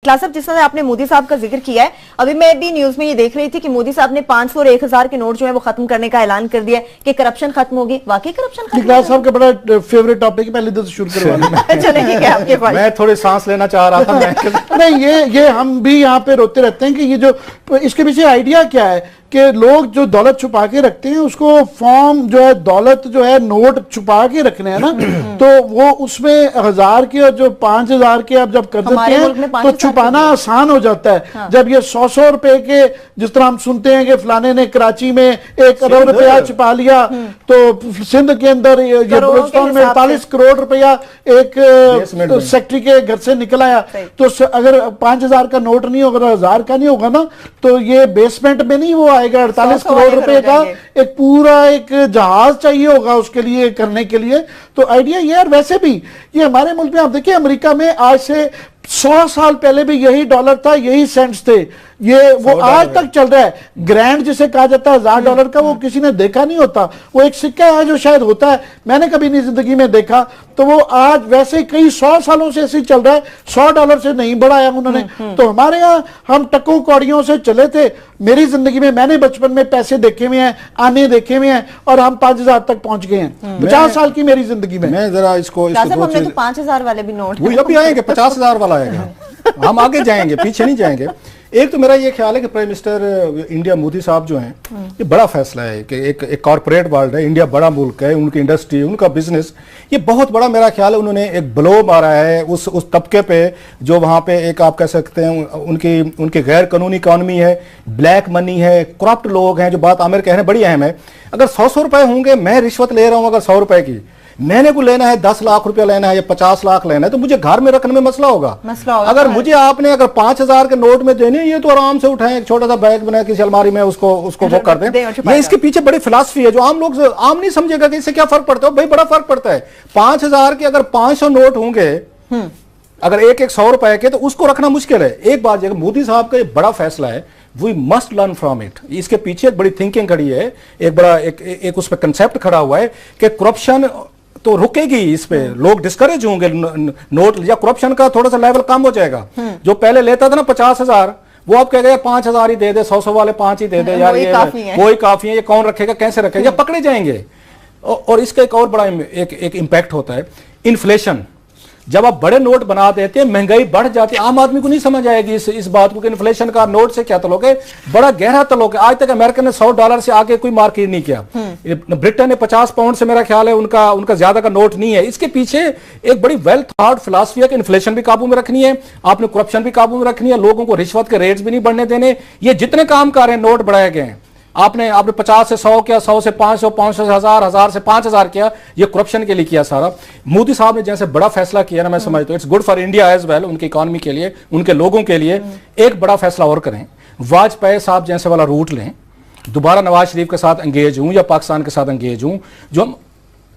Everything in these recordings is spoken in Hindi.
क्लास जिस तरह आपने मोदी साहब का जिक्र किया है, अभी मैं भी न्यूज में ये देख रही थी कि मोदी साहब ने 500 और 1000 के नोट जो है वो खत्म करने का ऐलान कर दिया कि करप्शन खत्म होगी। वाकई करप्शन खत्म? क्लास साहब का बड़ा फेवरेट टॉपिक है, पहले तो शुरू करवा आपके पास मैं थोड़ी सांस लेना चाह रहा था। नहीं, ये हम भी यहाँ पे रोते रहते हैं कि ये जो इसके पीछे आइडिया क्या है कि लोग जो दौलत छुपा के रखते हैं उसको फॉर्म जो है दौलत जो है नोट छुपा के रखने हैं ना, तो वो उसमें 1000 के और जो 5000 के आप जब कर देते हैं तो छुपाना आसान हो जाता है। हाँ। जब ये 100 रुपए के, जिस तरह हम सुनते हैं कि फलाने ने कराची में 1 करोड़ रुपया छुपा लिया, तो सिंध के अंदर ये बलूचिस्तान में 48 करोड़ रुपया एक सेक्रेटरी के घर से निकल आया। तो अगर 5000 का नोट नहीं होगा, 1000 का नहीं होगा ना, तो ये बेसमेंट में नहीं वो आएगा। 48 करोड़ रुपए का एक पूरा एक जहाज चाहिए होगा उसके लिए करने के लिए। तो आइडिया ये, और वैसे भी ये हमारे मुल्क में आप देखिए, अमेरिका में आज से 100 साल पहले भी यही डॉलर था, यही सेंट्स थे, ये वो आज तक चल रहा है। ग्रैंड जिसे कहा जाता है $1000 का, वो किसी ने देखा नहीं होता। वो एक सिक्का है जो शायद होता है, मैंने कभी नहीं जिंदगी में देखा। तो वो आज वैसे कई 100 सालों से ऐसे चल रहा है, $100 से नहीं बढ़ाया उन्होंने। तो हमारे यहाँ हम टक्कों कौड़ियों से चले थे। मेरी जिंदगी में मैंने बचपन में पैसे देखे हुए हैं, आने देखे हुए हैं, और हम 5000 तक पहुंच गए हैं 50 साल की मेरी जिंदगी में। मैं जरा इसको हमने तो 5000 वाले भी नोट, वो अभी आएंगे, 50000 वाला आएगा। हम आगे जाएंगे, पीछे नहीं जाएंगे। एक तो मेरा ये ख्याल है कि प्राइम मिनिस्टर इंडिया मोदी साहब जो हैं, ये बड़ा फैसला है कि एक कॉर्पोरेट वर्ल्ड है, इंडिया बड़ा मुल्क है, उनकी इंडस्ट्री, उनका बिजनेस, ये बहुत बड़ा मेरा ख्याल है उन्होंने एक ब्लो मारा है उस तबके पे जो वहाँ पे एक आप कह सकते हैं उनकी गैर कानूनी इकॉनमी है, ब्लैक मनी है, करप्ट लोग हैं। जो बात आमिर कह रहे हैं बड़ी अहम है। अगर 100 रुपए होंगे, मैं रिश्वत ले रहा हूँ अगर 100 रुपए की, मैंने को लेना है 10 लाख रुपया लेना है या 50 लाख लेना है, तो मुझे घर में रखने में मसला होगा। अगर मुझे आपने अगर 5000 के नोट में देने, ये तो आराम से उठाएं, एक छोटा सा बैग बना किसी अलमारी में उसको वो कर दें। ये इसके पीछे बड़ी फिलॉसफी है जो आम लोग आम नहीं समझेगा कि इससे क्या फर्क पड़ता है। भाई बड़ा फर्क पड़ता है। 5000 के अगर 500 नोट होंगे, अगर एक 100 रुपए के, तो उसको रखना मुश्किल है। एक बात मोदी साहब का ये बड़ा फैसला है, we must learn from it. इसके पीछे एक बड़ी थिंकिंग खड़ी है, एक बड़ा एक उस पर कंसेप्ट खड़ा हुआ है कि करप्शन तो रुकेगी, इस पे लोग डिस्करेज होंगे, नोट या करप्शन का थोड़ा सा लेवल कम हो जाएगा। जो पहले लेता था ना 50,000, वो आप कहेगा 5000 ही दे दे, 100 वाले 5 ही दे दे यार, ये वही काफी है, ये कौन रखेगा, कैसे रखेगा, या पकड़े जाएंगे। और इसका एक और बड़ा एक इंपैक्ट होता है, इन्फ्लेशन। जब आप बड़े नोट बना देते हैं, महंगाई बढ़ जाती है, आम आदमी को नहीं समझ आएगी इस बात को कि इन्फ्लेशन का नोट से क्या तल्लुक है। बड़ा गहरा तल्लुक है। आज तक अमेरिका ने $100 से आगे कोई मार्केट नहीं किया। ब्रिटेन ने 50 पाउंड से, मेरा ख्याल है उनका ज्यादा का नोट नहीं है। इसके पीछे एक बड़ी वेल थॉट फिलॉसफी है कि इन्फ्लेशन भी काबू में रखनी है, आपने करप्शन भी काबू में रखनी है, लोगों को रिश्वत के रेट्स भी नहीं बढ़ने देने। ये जितने काम कर रहे हैं, नोट बढ़ाए गए हैं, आपने 50 से 100 किया, 100 से 500, 500 से 1000, 1000 से 5000 किया, ये करप्शन के लिए किया सारा। मोदी साहब ने जैसे बड़ा फैसला किया ना, मैं समझता हूं it's good for India as well, उनकी इकॉनमी के लिए, उनके लोगों के लिए। एक बड़ा फैसला और करें, वाजपेयी साहब जैसे वाला रूट लें, दोबारा नवाज शरीफ के साथ एंगेज हूं या पाकिस्तान के साथ एंगेज हूं,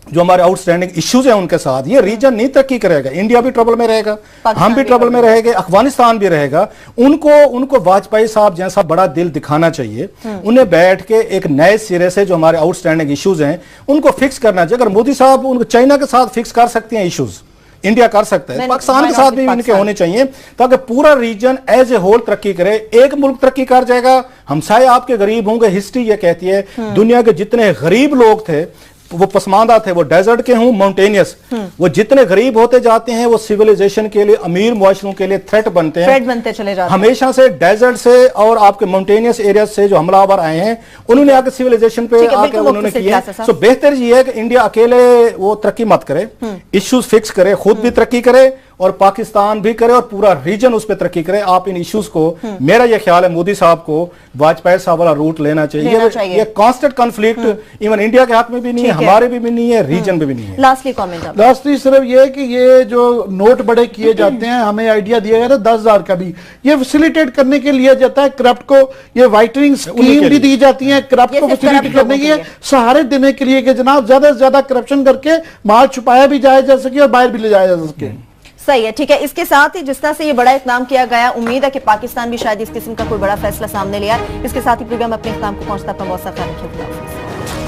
जो हमारे आउटस्टैंडिंग इश्यूज हैं उनके साथ, ये रीजन नहीं तरक्की करेगा। इंडिया भी ट्रबल में रहेगा, हम भी ट्रबल में रहेंगे, अफगानिस्तान भी रहेगा। उनको वाजपेयी साहब जैसा बड़ा दिल दिखाना चाहिए। उन्हें बैठ के एक नए सिरे से जो हमारे आउटस्टैंडिंग इश्यूज हैं उनको फिक्स करना चाहिए। अगर मोदी साहब उनको चाइना के साथ फिक्स कर सकते हैं इश्यूज, इंडिया कर सकता है, पाकिस्तान के साथ भी इनके होने चाहिए, ताकि पूरा रीजन एज ए होल तरक्की करे। एक मुल्क तरक्की कर जाएगा, हमसाए आपके गरीब होंगे। हिस्ट्री ये कहती है दुनिया के जितने गरीब लोग थे वो पसमानदा थे, वो डेजर्ट के हों, माउंटेनियस, वो जितने गरीब होते जाते हैं वो सिविलाइजेशन के लिए, अमीर मुआशरों के लिए थ्रेट बनते चले जाते हैं। हमेशा से डेजर्ट से और आपके माउंटेनियस एरिया से जो हमलावर आए हैं, उन्होंने आके सिविलाइजेशन पे आके उन्होंने किया। सो बेहतर ये है कि इंडिया अकेले वो तरक्की मत करे, इश्यूज फिक्स करे, खुद भी तरक्की करे और पाकिस्तान भी करे और पूरा रीजन उस पर तरक्की करे। आप इन इश्यूज को, मेरा यह ख्याल है मोदी साहब को वाजपेयी साहब वाला रूट लेना चाहिए। ये कांस्टेंट कॉन्फ्लिक्ट इवन इंडिया के हक में भी नहीं है, हमारे भी नहीं है, रीजन में भी नहीं है। लास्टली कमेंट, लास्टली सिर्फ ये है कि ये जो नोट बड़े किए जाते हैं, हमें आइडिया दिया गया था 10,000 का भी, ये फैसिलिटेट करने के लिए जाता है करप्ट को। ये वाइटनिंग स्कीम भी दी जाती है करप्ट को फैसिलिटेट करने की, सहारे देने के लिए कि जनाब ज्यादा से ज्यादा करप्शन करके माल छुपाया भी जाया जा सके और बाहर भी ले जाया जा सके। सही है, ठीक है। इसके साथ ही जिस तरह से ये बड़ा इकदाम किया गया, उम्मीद है कि पाकिस्तान भी शायद इस किस्म का कोई बड़ा फैसला सामने लिया। इसके साथ ही प्रोग्राम अपने इख्तिताम को पहुंचता, अपना बहुत सा ख्याल रखिए।